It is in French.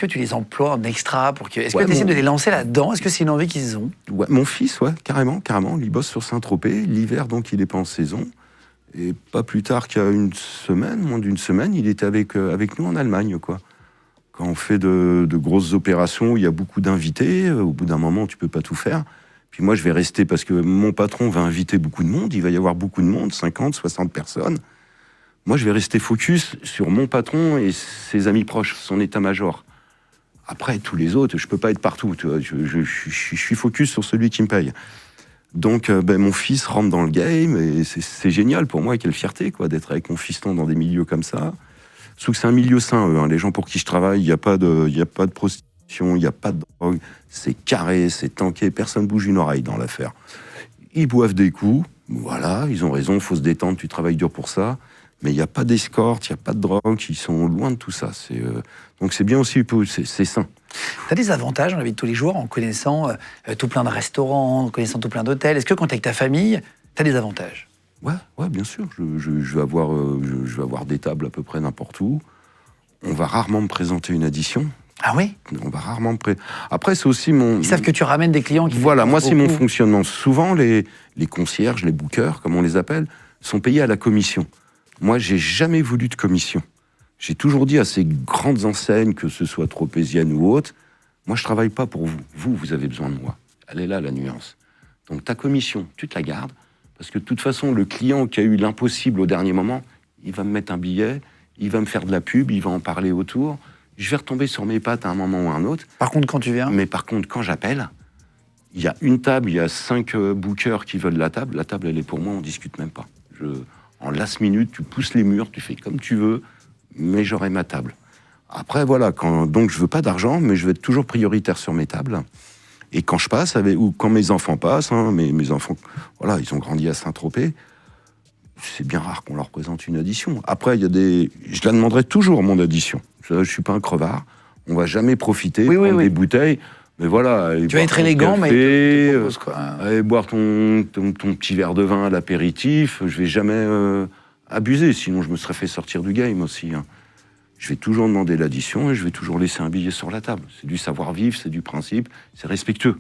que tu les emploies en extra pour que... Est-ce Ouais, que tu essaies mon- de les lancer là-dedans? Est-ce que c'est une envie qu'ils ont? Ouais, mon fils, ouais, carrément. Il bosse sur Saint-Tropez. L'hiver, donc, il n'est pas en saison. Et pas plus tard qu'il y a une semaine, moins d'une semaine, il était avec nous en Allemagne, quoi. Quand on fait de grosses opérations où il y a beaucoup d'invités, au bout d'un moment, tu peux pas tout faire. Puis moi, je vais rester parce que mon patron va inviter beaucoup de monde. Il va y avoir beaucoup de monde, 50, 60 personnes. Moi, je vais rester focus sur mon patron et ses amis proches, son état-major. Après, tous les autres, je peux pas être partout. Tu vois, je suis focus sur celui qui me paye. Donc, mon fils rentre dans le game et c'est génial pour moi. Quelle fierté, quoi, d'être avec mon fiston dans des milieux comme ça. Sauf que c'est un milieu sain, eux, hein. Les gens pour qui je travaille, il n'y a pas de prostitution, il n'y a pas de drogue. C'est carré, c'est tanké, personne bouge une oreille dans l'affaire. Ils boivent des coups, voilà, ils ont raison, il faut se détendre, tu travailles dur pour ça. Mais il n'y a pas d'escorte, il n'y a pas de drogue, ils sont loin de tout ça. Donc c'est bien aussi, c'est sain. Tu as des avantages dans la vie de tous les jours en connaissant tout plein de restaurants, en connaissant tout plein d'hôtels. Est-ce que quand tu es avec ta famille, tu as des avantages? Ouais, bien sûr. Je vais avoir des tables à peu près n'importe où. On va rarement me présenter une addition. Ah oui? On va rarement Après, c'est aussi mon... Ils savent que tu ramènes des clients qui... Voilà, moi, c'est mon beaucoup. fonctionnement. Souvent, les concierges, les bookers, comme on les appelle, sont payés à la commission. Moi, j'ai jamais voulu de commission. J'ai toujours dit à ces grandes enseignes, que ce soit tropézienne ou autre, moi, je travaille pas pour vous. Vous avez besoin de moi. Elle est là, la nuance. Donc, ta commission, tu te la gardes, parce que de toute façon, le client qui a eu l'impossible au dernier moment, il va me mettre un billet, il va me faire de la pub, il va en parler autour. Je vais retomber sur mes pattes à un moment ou à un autre. Par contre, quand tu viens... Mais par contre, quand j'appelle, il y a une table, il y a 5 bookers qui veulent la table, elle est pour moi, on discute même pas. En last minute, tu pousses les murs, tu fais comme tu veux, mais j'aurai ma table. Après, voilà, donc je veux pas d'argent, mais je vais être toujours prioritaire sur mes tables. Et quand je passe, ou quand mes enfants passent, hein, mes enfants, voilà, ils ont grandi à Saint-Tropez, c'est bien rare qu'on leur présente une addition. Après, je la demanderai toujours, mon addition. Je suis pas un crevard, on va jamais profiter, prendre des bouteilles, mais voilà. Tu vas être élégant, mais... Aller boire ton petit verre de vin à l'apéritif, je vais jamais abuser, sinon je me serais fait sortir du game aussi, hein. Je vais toujours demander l'addition et je vais toujours laisser un billet sur la table. C'est du savoir-vivre, c'est du principe, c'est respectueux.